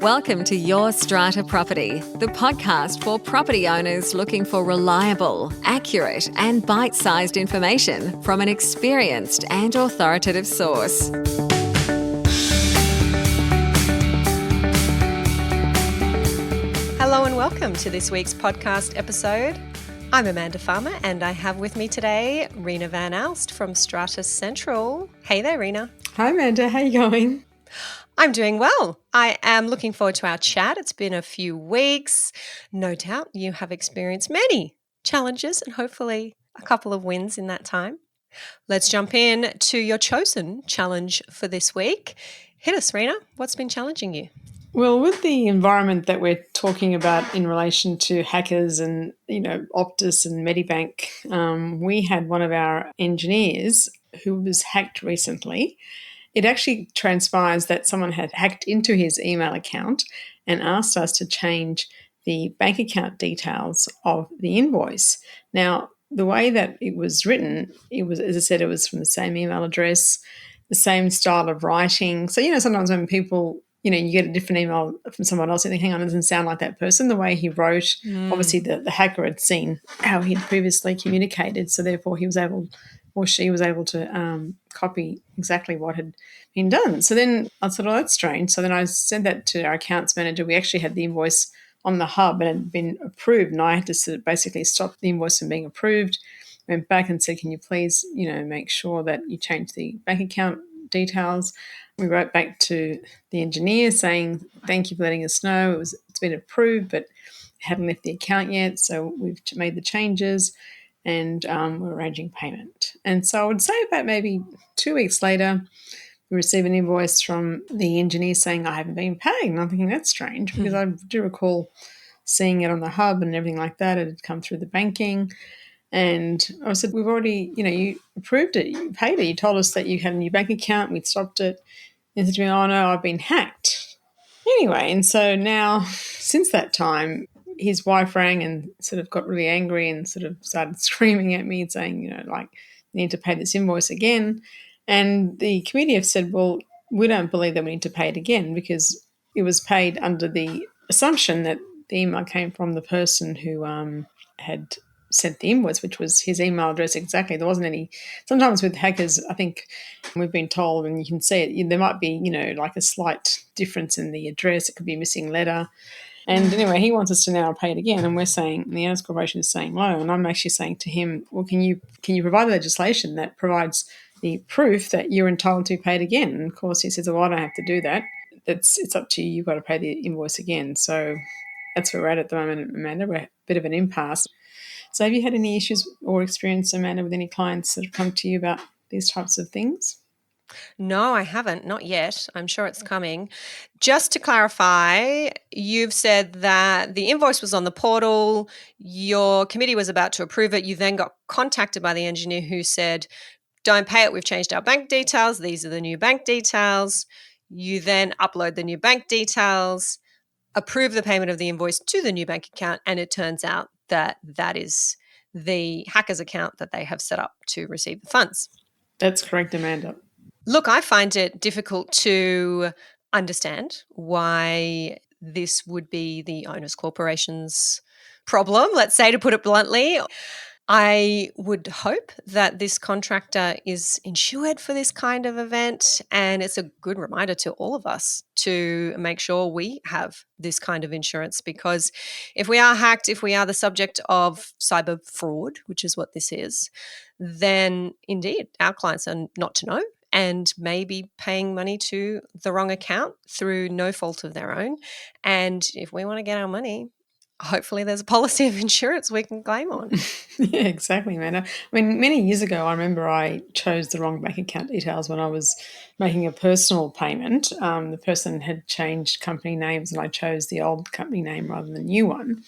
Welcome to Your Strata Property, the podcast for property owners looking for reliable, accurate, and bite-sized information from an experienced and authoritative source. Hello and welcome to this week's podcast episode. I'm Amanda Farmer and I have with me today Rena Van Alst from Strata Central. Hey there, Rena. Hi, Amanda. How are you going? I'm doing well. I am looking forward to our chat. It's been a few weeks. No doubt you have experienced many challenges and hopefully a couple of wins in that time. Let's jump in to your chosen challenge for this week. Hit us, Rena. What's been challenging you? Well, with the environment that we're talking about in relation to hackers and, Optus and Medibank, we had one of our engineers who was hacked recently. It actually transpires that someone had hacked into his email account and asked us to change the bank account details of the invoice. Now, the way that it was written, it was, as I said, it was from the same email address, the same style of writing. So, sometimes when people, you get a different email from someone else, you think, hang on, it doesn't sound like that person. The way he wrote, obviously the hacker had seen how he'd previously communicated, so therefore he was able, or she was able to copy exactly what had been done. So then I thought, oh, that's strange. So then I sent that to our accounts manager. We actually had the invoice on the hub and it had been approved, and I had to sort of basically stop the invoice from being approved. Went back and said, can you please, make sure that you change the bank account details. We wrote back to the engineer saying, thank you for letting us know. It's been approved, but it hadn't left the account yet. So we've made the changes and we're arranging payment. And so I would say about maybe 2 weeks later, we received an invoice from the engineer saying, I haven't been paid. And I'm thinking, that's strange because I do recall seeing it on the hub and everything like that. It had come through the banking. And I said, we've already, you approved it, you paid it. You told us that you had a new bank account, we'd stopped it. And he said to me, oh no, I've been hacked. Anyway, and so now, since that time, his wife rang and sort of got really angry and sort of started screaming at me and saying, you need to pay this invoice again. And the committee have said, well, we don't believe that we need to pay it again because it was paid under the assumption that the email came from the person who had sent the invoice, which was his email address exactly. There wasn't any. Sometimes with hackers, I think we've been told, and you can see it, there might be, like a slight difference in the address. It could be a missing letter. And anyway, he wants us to now pay it again, and we're saying, the Owners Corporation is saying no, and I'm actually saying to him, well, can you provide legislation that provides the proof that you're entitled to be paid again? And of course, he says, well, I don't have to do that. It's up to you. You've got to pay the invoice again. So that's where we're at the moment, Amanda. We're a bit of an impasse. So have you had any issues or experience, Amanda, with any clients that have come to you about these types of things? No, I haven't. Not yet. I'm sure it's coming. Just to clarify, you've said that the invoice was on the portal. Your committee was about to approve it. You then got contacted by the engineer who said, don't pay it. We've changed our bank details. These are the new bank details. You then upload the new bank details, approve the payment of the invoice to the new bank account, and it turns out that is the hacker's account that they have set up to receive the funds. That's correct, Amanda. Look, I find it difficult to understand why this would be the Owners Corporation's problem, let's say, to put it bluntly. I would hope that this contractor is insured for this kind of event, and it's a good reminder to all of us to make sure we have this kind of insurance, because if we are hacked, if we are the subject of cyber fraud, which is what this is, then indeed our clients are not to know and maybe paying money to the wrong account through no fault of their own. And if we want to get our money, hopefully there's a policy of insurance we can claim on. Yeah, exactly, man. I mean, many years ago, I remember I chose the wrong bank account details when I was making a personal payment. The person had changed company names and I chose the old company name rather than the new one.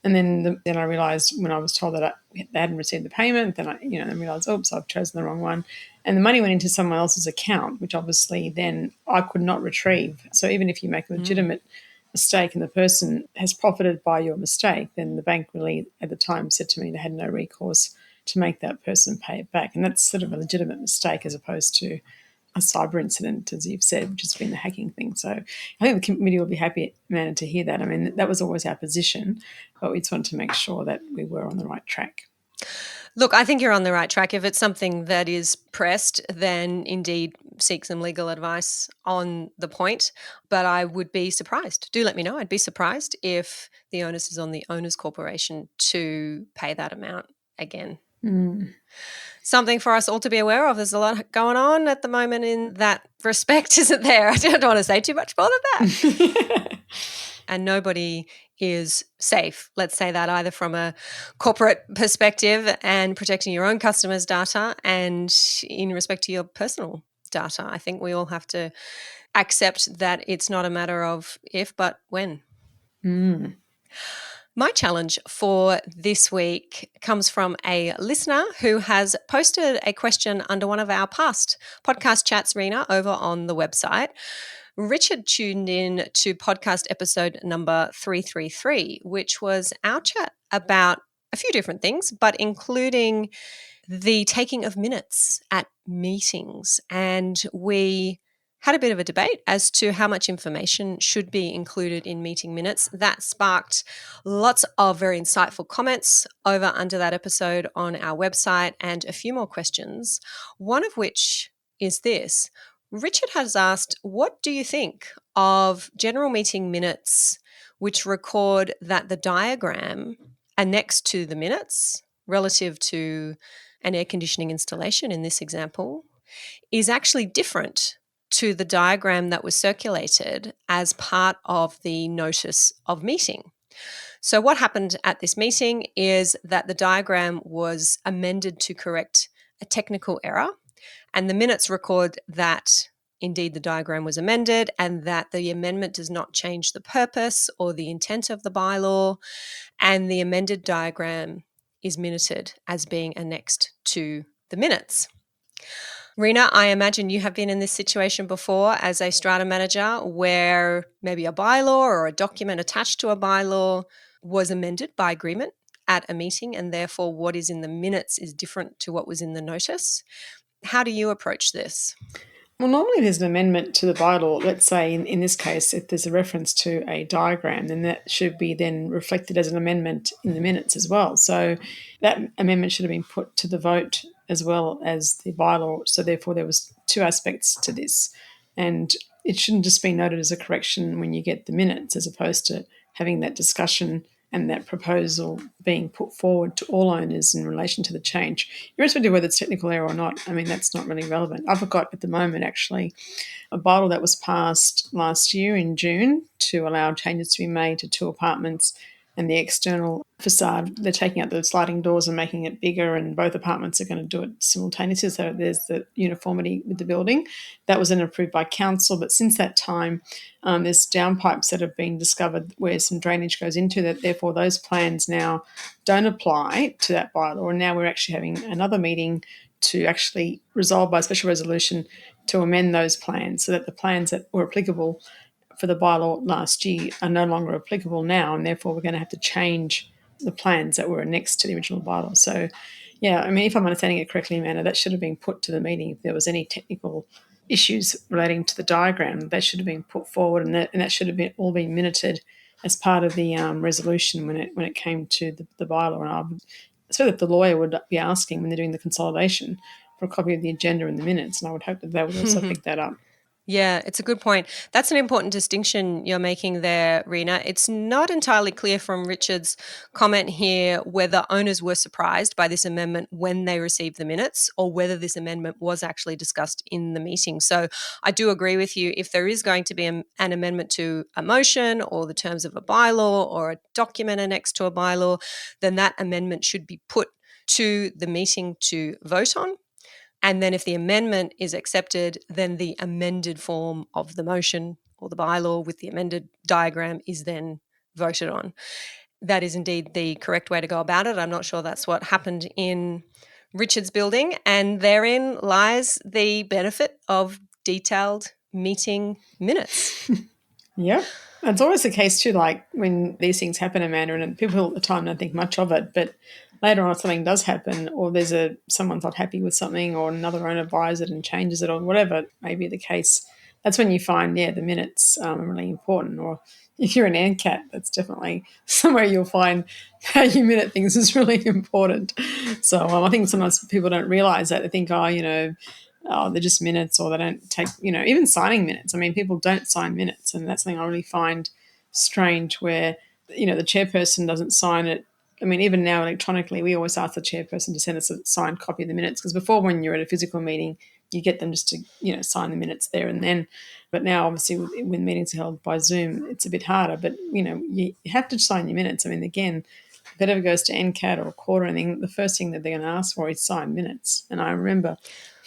And then I realised when I was told that they hadn't received the payment, then I realised, oops, I've chosen the wrong one. And the money went into someone else's account, which obviously then I could not retrieve. So even if you make a legitimate mistake and the person has profited by your mistake, then the bank really at the time said to me they had no recourse to make that person pay it back. And that's sort of a legitimate mistake as opposed to a cyber incident, as you've said, which has been the hacking thing. So I think the committee will be happy, Amanda, to hear that. I mean, that was always our position, but we just wanted to make sure that we were on the right track. Look, I think you're on the right track. If it's something that is pressed, then indeed seek some legal advice on the point. But I would be surprised. Do let me know. I'd be surprised if the onus is on the owners corporation to pay that amount again. Something for us all to be aware of. There's a lot going on at the moment in that respect, isn't there? I don't want to say too much more than that. And nobody is safe, let's say that, either from a corporate perspective and protecting your own customers' data and in respect to your personal data. I think we all have to accept that it's not a matter of if, but when. My challenge for this week comes from a listener who has posted a question under one of our past podcast chats, Rena, over on the website. Richard tuned in to podcast episode number 333, which was our chat about a few different things, but including the taking of minutes at meetings. And we had a bit of a debate as to how much information should be included in meeting minutes. That sparked lots of very insightful comments over under that episode on our website and a few more questions, one of which is this. Richard has asked, what do you think of general meeting minutes which record that the diagram annexed to the minutes relative to an air conditioning installation in this example is actually different to the diagram that was circulated as part of the notice of meeting? So what happened at this meeting is that the diagram was amended to correct a technical error, and the minutes record that indeed the diagram was amended and that the amendment does not change the purpose or the intent of the bylaw, and the amended diagram is minuted as being annexed to the minutes. Rena, I imagine you have been in this situation before as a strata manager where maybe a bylaw or a document attached to a bylaw was amended by agreement at a meeting, and therefore what is in the minutes is different to what was in the notice. How do you approach this? Well, normally there's an amendment to the bylaw. Let's say in this case, if there's a reference to a diagram, then that should be then reflected as an amendment in the minutes as well. So that amendment should have been put to the vote as well as the bylaw. So therefore there was two aspects to this. And it shouldn't just be noted as a correction when you get the minutes, as opposed to having that discussion and that proposal being put forward to all owners in relation to the change, irrespective of whether it's technical error or not. I mean, that's not really relevant. I've got at the moment actually a bylaw that was passed last year in June to allow changes to be made to 2 apartments and the external facade. They're taking out the sliding doors and making it bigger, and both apartments are going to do it simultaneously, so there's the uniformity with the building. That was then approved by council, but since that time there's downpipes that have been discovered where some drainage goes into that. Therefore those plans now don't apply to that bylaw, and now we're actually having another meeting to actually resolve by special resolution to amend those plans so that the plans that were applicable for the bylaw last year are no longer applicable now, and therefore we're going to have to change the plans that were annexed to the original bylaw. So, yeah, I mean, if I'm understanding it correctly, Amanda, that should have been put to the meeting. If there was any technical issues relating to the diagram, they should have been put forward, and that should have been all been minuted as part of the resolution when it came to the bylaw. And so that the lawyer would be asking when they're doing the consolidation for a copy of the agenda and the minutes, and I would hope that they would also pick that up. Yeah, it's a good point. That's an important distinction you're making there, Rena. It's not entirely clear from Richard's comment here whether owners were surprised by this amendment when they received the minutes or whether this amendment was actually discussed in the meeting. So I do agree with you. If there is going to be an amendment to a motion or the terms of a bylaw or a document annexed to a bylaw, then that amendment should be put to the meeting to vote on. And then if the amendment is accepted, then the amended form of the motion or the bylaw with the amended diagram is then voted on. That is indeed the correct way to go about it. I'm not sure that's what happened in Richard's building, and therein lies the benefit of detailed meeting minutes. Yeah. It's always the case too, like when these things happen, Amanda, and people at the time don't think much of it, but later on if something does happen, or someone's not happy with something, or another owner buys it and changes it, or whatever may be the case, that's when you find, the minutes are really important. Or if you're an ANCAT, that's definitely somewhere you'll find how you minute things is really important. So I think sometimes people don't realise that. They think, they're just minutes, or they don't take, even signing minutes. I mean, people don't sign minutes, and that's something I really find strange where, the chairperson doesn't sign it. I mean, even now electronically, we always ask the chairperson to send us a signed copy of the minutes, because before, when you're at a physical meeting, you get them just to, sign the minutes there and then. But now, obviously, when meetings are held by Zoom, it's a bit harder. But, you have to sign your minutes. I mean, again, if it ever goes to NCAT or court or anything, the first thing that they're going to ask for is signed minutes. And I remember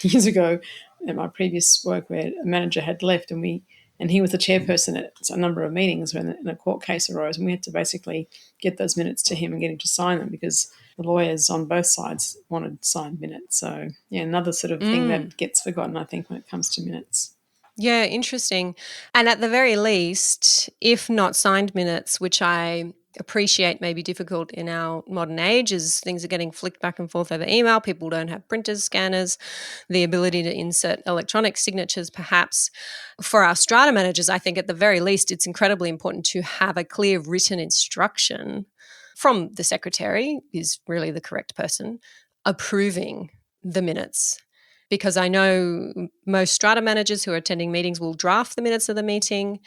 years ago at my previous work where a manager had left, and he was the chairperson at a number of meetings when a court case arose, and we had to basically get those minutes to him and get him to sign them, because the lawyers on both sides wanted signed minutes. So, another sort of thing that gets forgotten, I think, when it comes to minutes. Yeah, interesting. And at the very least, if not signed minutes, which I appreciate may be difficult in our modern age as things are getting flicked back and forth over email, people don't have printers, scanners, the ability to insert electronic signatures perhaps. For our strata managers, I think at the very least it's incredibly important to have a clear written instruction from the secretary, is really the correct person, approving the minutes. Because I know most strata managers who are attending meetings will draft the minutes of the meeting.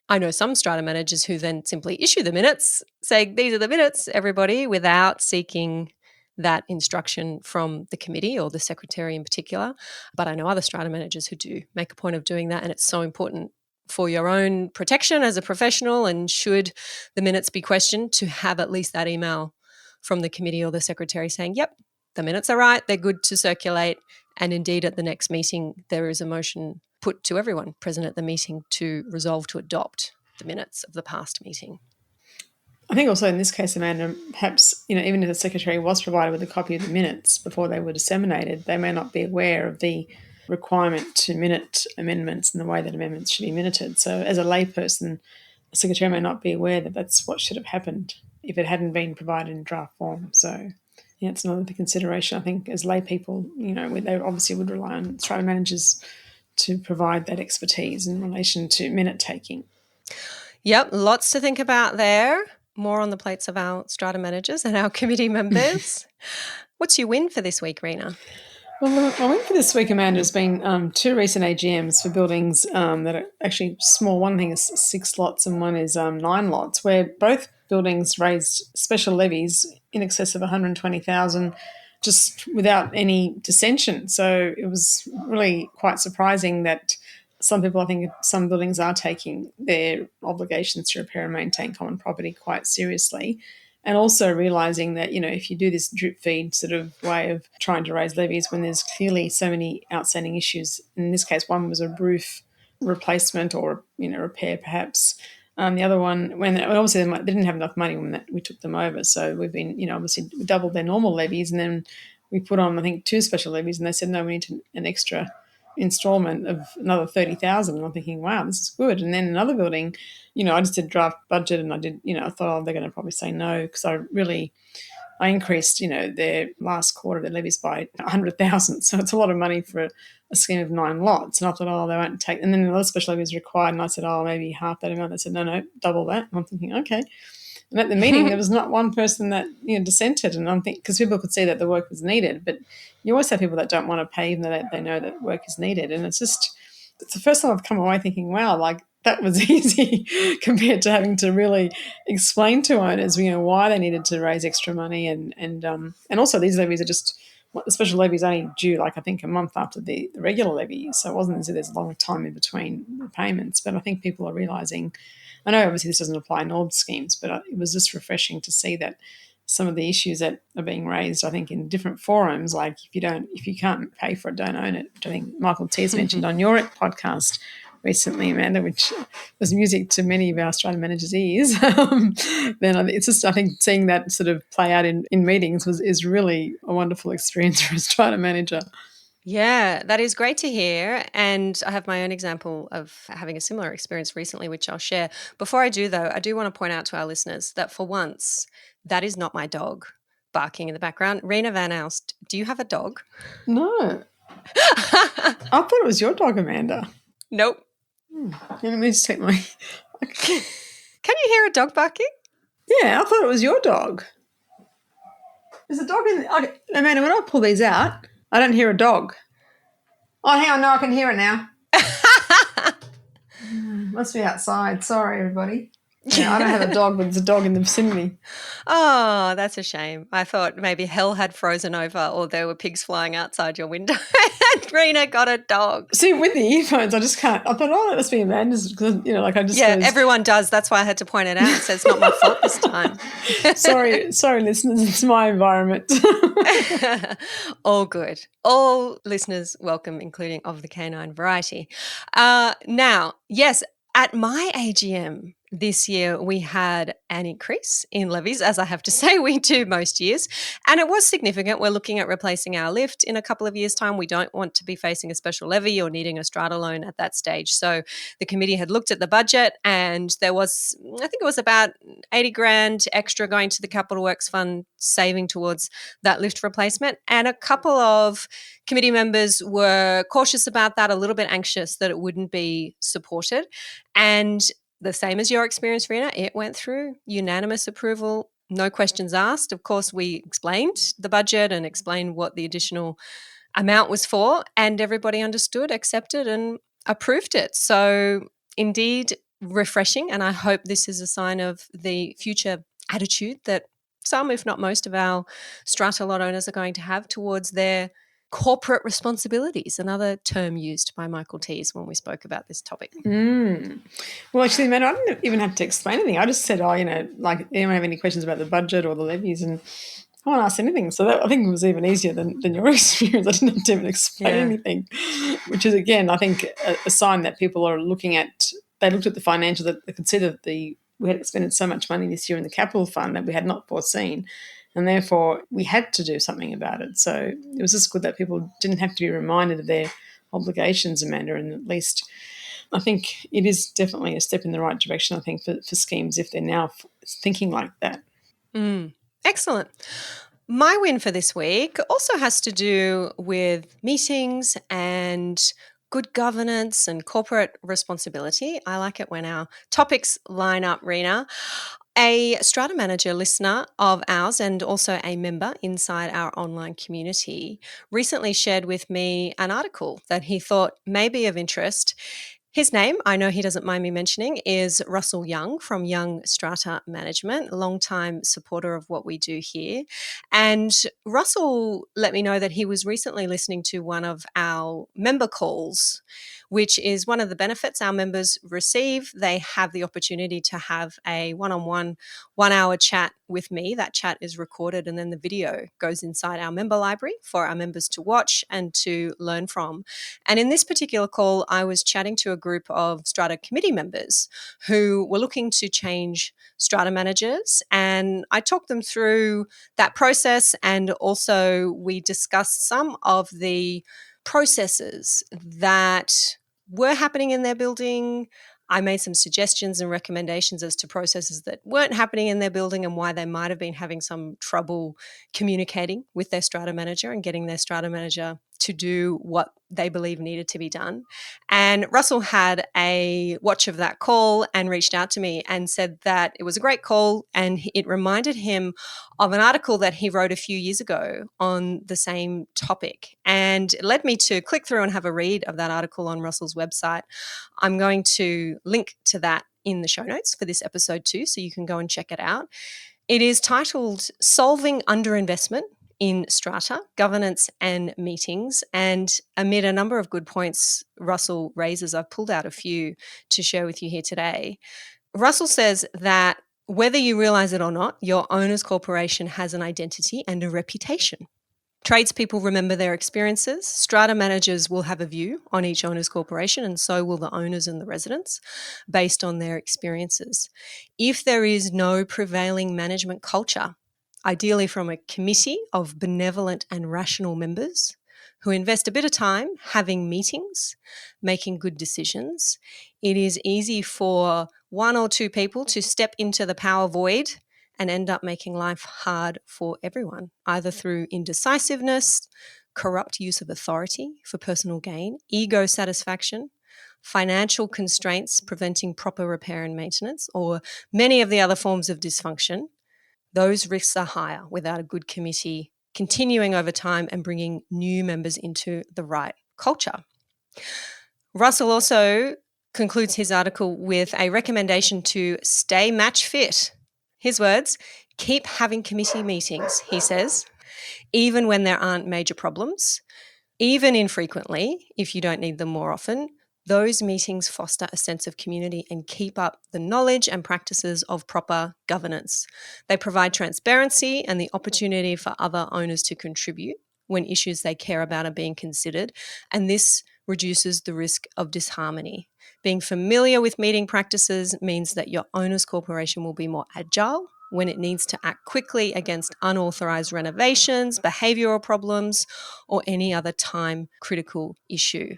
I know some strata managers who then simply issue the minutes, saying, these are the minutes, everybody, without seeking that instruction from the committee or the secretary in particular. But I know other strata managers who do make a point of doing that, and it's so important for your own protection as a professional, and should the minutes be questioned, to have at least that email from the committee or the secretary saying, yep, the minutes are right, they're good to circulate. And indeed, at the next meeting, there is a motion put to everyone present at the meeting to resolve to adopt the minutes of the past meeting. I think also in this case, Amanda, perhaps, even if the secretary was provided with a copy of the minutes before they were disseminated, they may not be aware of the requirement to minute amendments and the way that amendments should be minuted. So as a layperson, the secretary may not be aware that that's what should have happened if it hadn't been provided in draft form. So, it's another consideration. I think as lay people, they obviously would rely on strata managers to provide that expertise in relation to minute taking. Yep, lots to think about there. More on the plates of our strata managers and our committee members. What's your win for this week, Rena? Well, my win for this week, Amanda, has been 2 recent AGMs for buildings that are actually small. One thing is 6 lots and one is 9 lots, where both buildings raised special levies in excess of 120,000 just without any dissension. So it was really quite surprising that some people, I think some buildings are taking their obligations to repair and maintain common property quite seriously. And also realising that, if you do this drip feed sort of way of trying to raise levies when there's clearly so many outstanding issues, in this case one was a roof replacement or, repair perhaps. The other one, when obviously they didn't have enough money when we took them over. So we've been, obviously we doubled their normal levies, and then we put on, I think, 2 special levies, and they said, no, we need an extra instalment of another 30,000. And I'm thinking, wow, this is good. And then another building, I just did draft budget, and I did, I thought, they're going to probably say no, because I increased, their last quarter, their levies by 100,000. So it's a lot of money for a scheme of 9 lots. And I thought, they won't take. And then another special levy was required, and I said, maybe half that amount. They said, no, double that. And I'm thinking, okay. And at the meeting, there was not one person that dissented, and I'm thinking, because people could see that the work was needed, but you always have people that don't want to pay even though they know that work is needed, and it's the first time I've come away thinking, wow, like that was easy compared to having to really explain to owners, why they needed to raise extra money, and also these levies are just. The special levy is only due, I think, a month after the regular levy, so it wasn't as if there's a long time in between the payments. But I think people are realising. I know obviously this doesn't apply in all schemes, but it was just refreshing to see that some of the issues that are being raised, I think, in different forums, like if you can't pay for it, don't own it, which I think Michael Teys mentioned on your podcast recently, Amanda, which was music to many of our strata managers' ears. Then it's just, I think, seeing that sort of play out in meetings is really a wonderful experience for a strata manager. Yeah, that is great to hear. And I have my own example of having a similar experience recently, which I'll share. Before I do, though, I do want to point out to our listeners that for once, that is not my dog, barking in the background. Rena Van Alst, do you have a dog? No. I thought it was your dog, Amanda. Nope. Let me just take my... Can you hear a dog barking? Yeah, I thought it was your dog. There's a dog in... Okay, Amanda, when I pull these out, I don't hear a dog. Oh, hang on. No, I can hear it now. Must be outside. Sorry, everybody. Yeah, I don't have a dog, but there's a dog in the vicinity. Oh, that's a shame. I thought maybe hell had frozen over or there were pigs flying outside your window and Rena got a dog. See, with the earphones, I just can't. I thought, oh, that must be Amanda's because, I just Yeah, goes, everyone does. That's why I had to point it out. So it's not my fault this time. sorry, listeners. It's my environment. All good. All listeners welcome, including of the canine variety. Now, yes, at my AGM this year, we had an increase in levies, as I have to say we do most years, and it was significant. We're looking at replacing our lift in a couple of years' time. We don't want to be facing a special levy or needing a strata loan at that stage. So the committee had looked at the budget and there was, I think it was about 80 grand extra going to the Capital Works Fund, saving towards that lift replacement. And a couple of committee members were cautious about that, a little bit anxious that it wouldn't be supported. And the same as your experience, Rena, it went through unanimous approval, no questions asked. Of course, we explained the budget and explained what the additional amount was for, and everybody understood, accepted, and approved it. So indeed, refreshing, and I hope this is a sign of the future attitude that some, if not most, of our strata lot owners are going to have towards their corporate responsibilities, another term used by Michael Teys when we spoke about this topic. Well, actually, Amanda, I didn't even have to explain anything. I just said, anyone have any questions about the budget or the levies? And I won't ask anything. So I think it was even easier than your experience. I didn't have to even explain anything, which is, again, I think a sign that people are looking at, they looked at the financials, that they could see that we had expended so much money this year in the capital fund that we had not foreseen. And therefore, we had to do something about it. So it was just good that people didn't have to be reminded of their obligations, Amanda, and at least I think it is definitely a step in the right direction, I think, for schemes if they're now thinking like that. Excellent. My win for this week also has to do with meetings and good governance and corporate responsibility. I like it when our topics line up, Rena. A strata manager listener of ours and also a member inside our online community recently shared with me an article that he thought may be of interest. His name, I know he doesn't mind me mentioning, is Russell Young from Young Strata Management, a long-time supporter of what we do here. And Russell let me know that he was recently listening to one of our member calls, which is one of the benefits our members receive. They have the opportunity to have a one-on-one 1-hour chat with me. That chat is recorded and then the video goes inside our member library for our members to watch and to learn from. And in this particular call, I was chatting to a group of strata committee members who were looking to change strata managers. And I talked them through that process, and also we discussed some of the processes that were happening in their building. I made some suggestions and recommendations as to processes that weren't happening in their building and why they might have been having some trouble communicating with their strata manager and getting their strata manager to do what they believe needed to be done. And Russell had a watch of that call and reached out to me and said that it was a great call and it reminded him of an article that he wrote a few years ago on the same topic. And it led me to click through and have a read of that article on Russell's website. I'm going to link to that in the show notes for this episode too, so you can go and check it out. It is titled Solving Underinvestment in Strata, Governance and Meetings. And amid a number of good points Russell raises, I've pulled out a few to share with you here today. Russell says that whether you realize it or not, your owner's corporation has an identity and a reputation. Tradespeople remember their experiences. Strata managers will have a view on each owner's corporation, and so will the owners and the residents based on their experiences. If there is no prevailing management culture, ideally from a committee of benevolent and rational members who invest a bit of time having meetings, making good decisions, it is easy for one or two people to step into the power void and end up making life hard for everyone, either through indecisiveness, corrupt use of authority for personal gain, ego satisfaction, financial constraints preventing proper repair and maintenance, or many of the other forms of dysfunction. Those risks are higher without a good committee continuing over time and bringing new members into the right culture. Russell also concludes his article with a recommendation to stay match fit. His words, keep having committee meetings, he says, even when there aren't major problems, even infrequently, if you don't need them more often. Those meetings foster a sense of community and keep up the knowledge and practices of proper governance. They provide transparency and the opportunity for other owners to contribute when issues they care about are being considered, and this reduces the risk of disharmony. Being familiar with meeting practices means that your owner's corporation will be more agile when it needs to act quickly against unauthorized renovations, behavioral problems, or any other time-critical issue.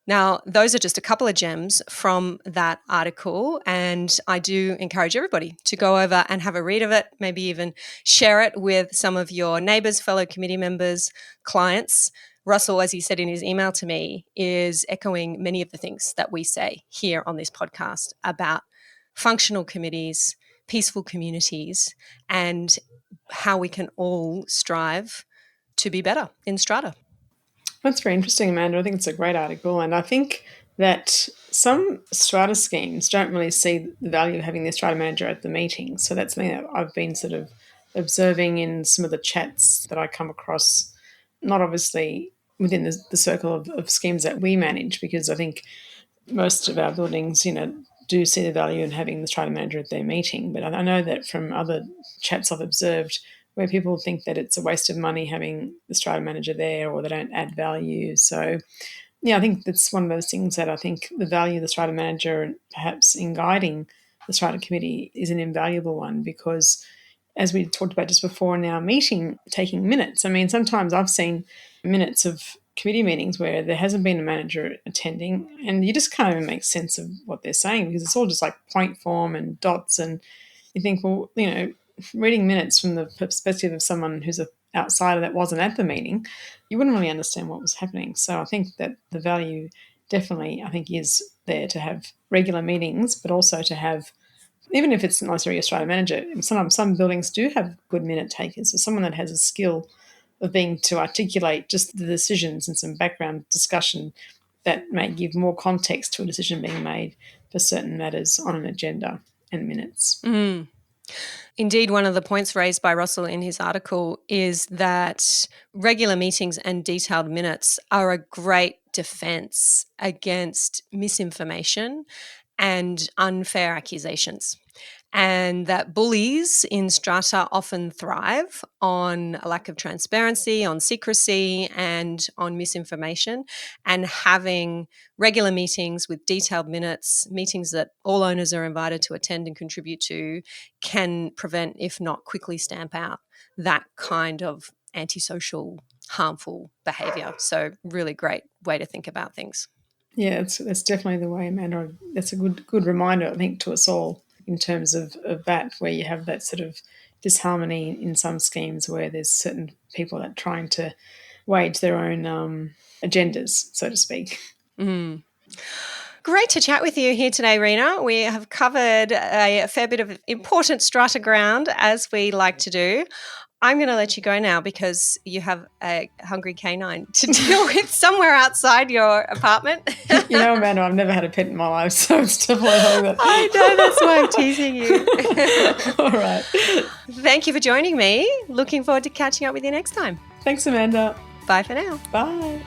Now, those are just a couple of gems from that article, and I do encourage everybody to go over and have a read of it, maybe even share it with some of your neighbours, fellow committee members, clients. Russell, as he said in his email to me, is echoing many of the things that we say here on this podcast about functional committees, peaceful communities, and how we can all strive to be better in Strata. That's very interesting, Amanda. I think it's a great article. And I think that some strata schemes don't really see the value of having the strata manager at the meeting. So that's something that I've been sort of observing in some of the chats that I come across, not obviously within the circle of schemes that we manage, because I think most of our buildings, do see the value in having the strata manager at their meeting. But I know that from other chats I've observed, where people think that it's a waste of money having the strata manager there, or they don't add value. So, I think that's one of those things that I think the value of the strata manager, perhaps in guiding the strata committee, is an invaluable one, because as we talked about just before in our meeting, taking minutes. I mean, sometimes I've seen minutes of committee meetings where there hasn't been a manager attending, and you just can't even make sense of what they're saying, because it's all just like point form and dots, and you think, well, reading minutes from the perspective of someone who's an outsider that wasn't at the meeting, you wouldn't really understand what was happening. So I think that the value definitely, is there to have regular meetings, but also to have, even if it's not necessarily a strata manager, sometimes some buildings do have good minute takers. So someone that has a skill of being to articulate just the decisions and some background discussion that may give more context to a decision being made for certain matters on an agenda and minutes. Mm. Indeed, one of the points raised by Russell in his article is that regular meetings and detailed minutes are a great defense against misinformation and unfair accusations, and that bullies in strata often thrive on a lack of transparency, on secrecy, and on misinformation. And having regular meetings with detailed minutes, meetings that all owners are invited to attend and contribute to, can prevent, if not quickly stamp out, that kind of antisocial, harmful behaviour. So really great way to think about things. Yeah, that's definitely the way, Amanda. That's a good reminder, I think, to us all in terms of that, where you have that sort of disharmony in some schemes where there's certain people that are trying to wage their own agendas, so to speak. Mm. Great to chat with you here today, Rena. We have covered a fair bit of important strata ground, as we like to do. I'm going to let you go now because you have a hungry canine to deal with somewhere outside your apartment. Amanda, I've never had a pet in my life, so it's definitely something that... I know, that's why I'm teasing you. All right. Thank you for joining me. Looking forward to catching up with you next time. Thanks, Amanda. Bye for now. Bye.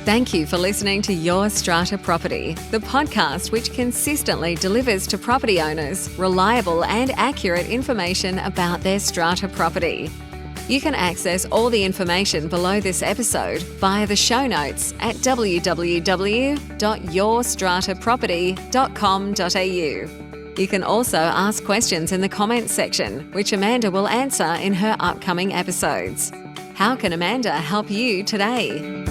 Thank you for listening to Your Strata Property, the podcast which consistently delivers to property owners reliable and accurate information about their strata property. You can access all the information below this episode via the show notes at www.yourstrataproperty.com.au. You can also ask questions in the comments section, which Amanda will answer in her upcoming episodes. How can Amanda help you today?